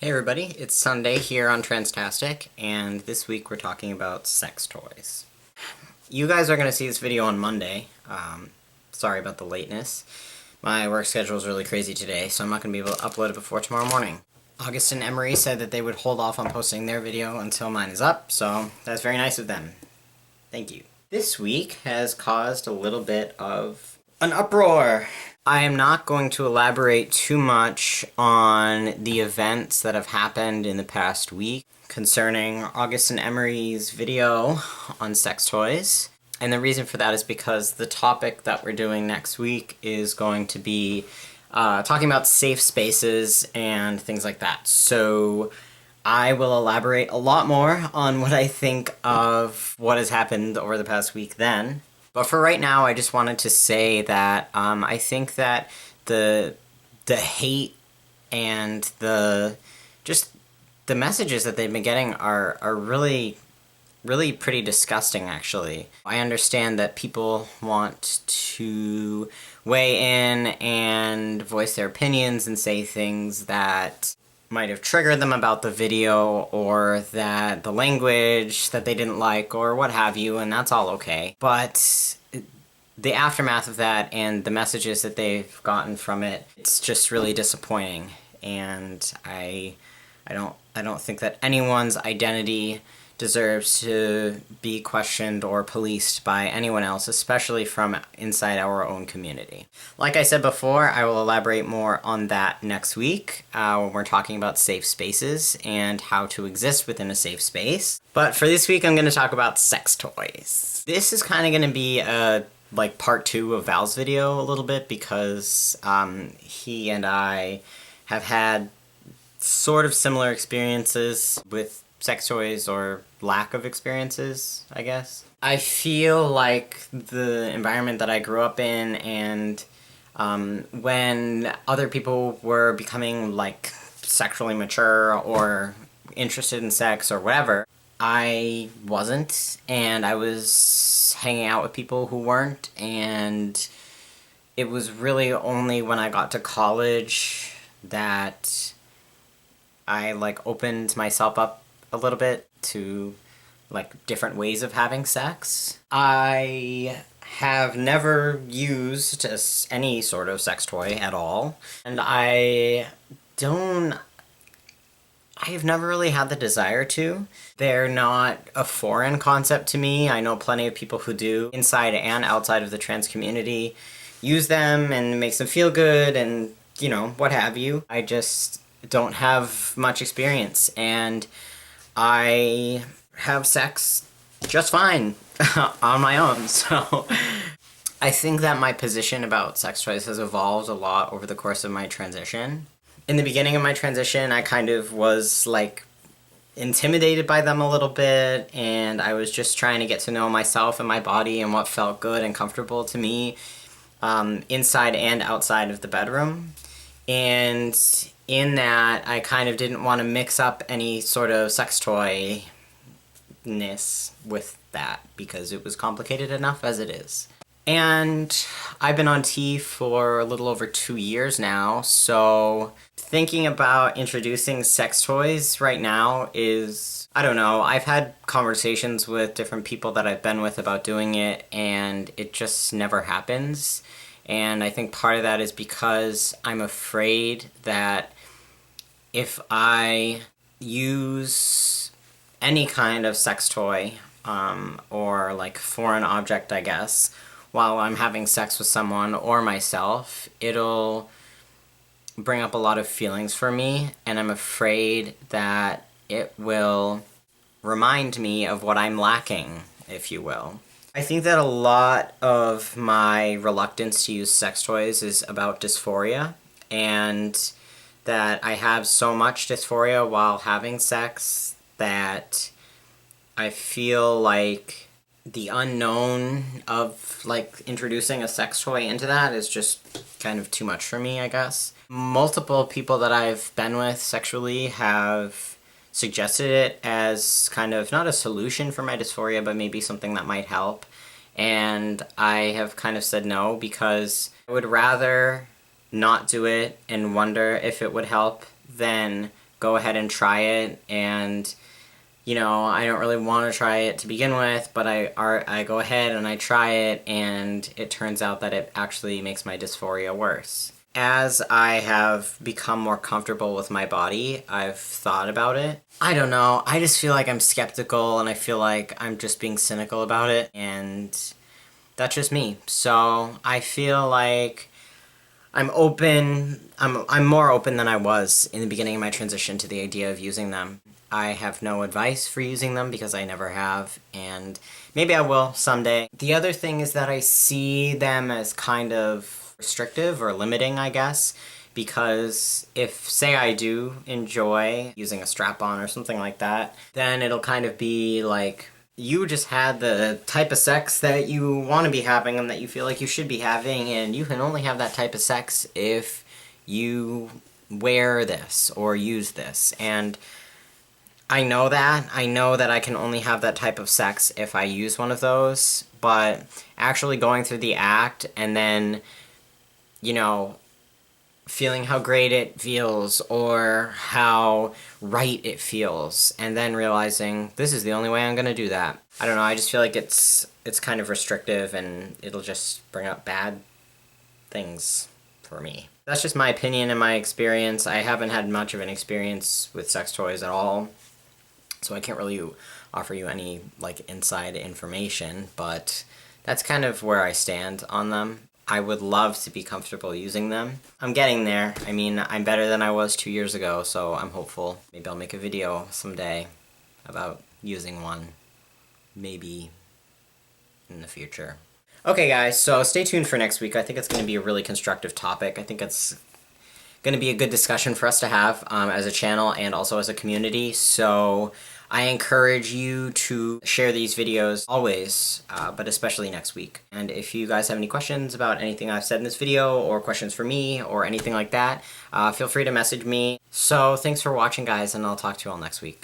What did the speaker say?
Hey everybody, it's Sunday here on Transtastic, and this week we're talking about sex toys. You guys are going to see this video on Monday. Sorry about the lateness. My work schedule is really crazy today, so I'm not going to be able to upload it before tomorrow morning. August and Emery said that they would hold off on posting their video until mine is up, so that's very nice of them. Thank you. This week has caused a little bit of an uproar. I am not going to elaborate too much on the events that have happened in the past week concerning August and Emery's video on sex toys. And the reason for that is because the topic that we're doing next week is going to be talking about safe spaces and things like that. So I will elaborate a lot more on what I think of what has happened over the past week then. But for right now, I just wanted to say that I think that the hate and the messages that they've been getting are really pretty disgusting, actually. I understand that people want to weigh in and voice their opinions and say things that might have triggered them about the video, or that the language that they didn't like, or what have you, and that's all okay. But the aftermath of that and the messages that they've gotten from it, it's just really disappointing. And I don't think that anyone's identity deserves to be questioned or policed by anyone else, especially from inside our own community. Like I said before, I will elaborate more on that next week when we're talking about safe spaces and how to exist within a safe space. But for this week, I'm going to talk about sex toys. This is kind of going to be like part 2 of Val's video a little bit, because he and I have had sort of similar experiences with sex toys, or lack of experiences, I guess. I feel like the environment that I grew up in, and when other people were becoming like sexually mature or interested in sex or whatever, I wasn't, and I was hanging out with people who weren't, and it was really only when I got to college that I like opened myself up a little bit to like different ways of having sex. I have never used any sort of sex toy at all, and I have never really had the desire to. They're not a foreign concept to me. I know plenty of people who do, inside and outside of the trans community, use them and it makes them feel good and, you know, what have you. I just don't have much experience, and I have sex just fine on my own, so I think that my position about sex toys has evolved a lot over the course of my transition. In the beginning of my transition, I kind of was like intimidated by them a little bit, and I was just trying to get to know myself and my body and what felt good and comfortable to me inside and outside of the bedroom. And in that, I kind of didn't want to mix up any sort of sex toy-ness with that, because it was complicated enough as it is. And I've been on T for a little over 2 years now, so thinking about introducing sex toys right now is, I don't know, I've had conversations with different people that I've been with about doing it, and it just never happens. And I think part of that is because I'm afraid that if I use any kind of sex toy, or like foreign object, I guess, while I'm having sex with someone or myself, it'll bring up a lot of feelings for me, and I'm afraid that it will remind me of what I'm lacking, if you will. I think that a lot of my reluctance to use sex toys is about dysphoria, and that I have so much dysphoria while having sex that I feel like the unknown of like introducing a sex toy into that is just kind of too much for me, I guess. Multiple people that I've been with sexually have suggested it as kind of not a solution for my dysphoria, but maybe something that might help. And I have kind of said no, because I would rather not do it and wonder if it would help than go ahead and try it, and you know, I don't really want to try it to begin with, but I go ahead and I try it, and it turns out that it actually makes my dysphoria worse. As I have become more comfortable with my body, I've thought about it. I don't know, I just feel like I'm skeptical, and I feel like I'm just being cynical about it, and that's just me. So I feel like I'm open, I'm more open than I was in the beginning of my transition to the idea of using them. I have no advice for using them because I never have, and maybe I will someday. The other thing is that I see them as kind of restrictive or limiting, I guess, because if, say, I do enjoy using a strap-on or something like that, then it'll kind of be like, you just had the type of sex that you want to be having and that you feel like you should be having, and you can only have that type of sex if you wear this or use this. And I know that. I know that I can only have that type of sex if I use one of those, but actually going through the act and then, you know, feeling how great it feels or how right it feels, and then realizing this is the only way I'm gonna do that. I don't know, I just feel like it's kind of restrictive, and it'll just bring up bad things for me. That's just my opinion and my experience. I haven't had much of an experience with sex toys at all, so I can't really offer you any, like, inside information, but that's kind of where I stand on them. I would love to be comfortable using them. I'm getting there. I mean, I'm better than I was 2 years ago, so I'm hopeful. Maybe I'll make a video someday about using one. Maybe in the future. Okay guys, so stay tuned for next week. I think it's going to be a really constructive topic. I think it's going to be a good discussion for us to have as a channel and also as a community, so I encourage you to share these videos always, but especially next week. And if you guys have any questions about anything I've said in this video, or questions for me, or anything like that, feel free to message me. So thanks for watching, guys, and I'll talk to you all next week.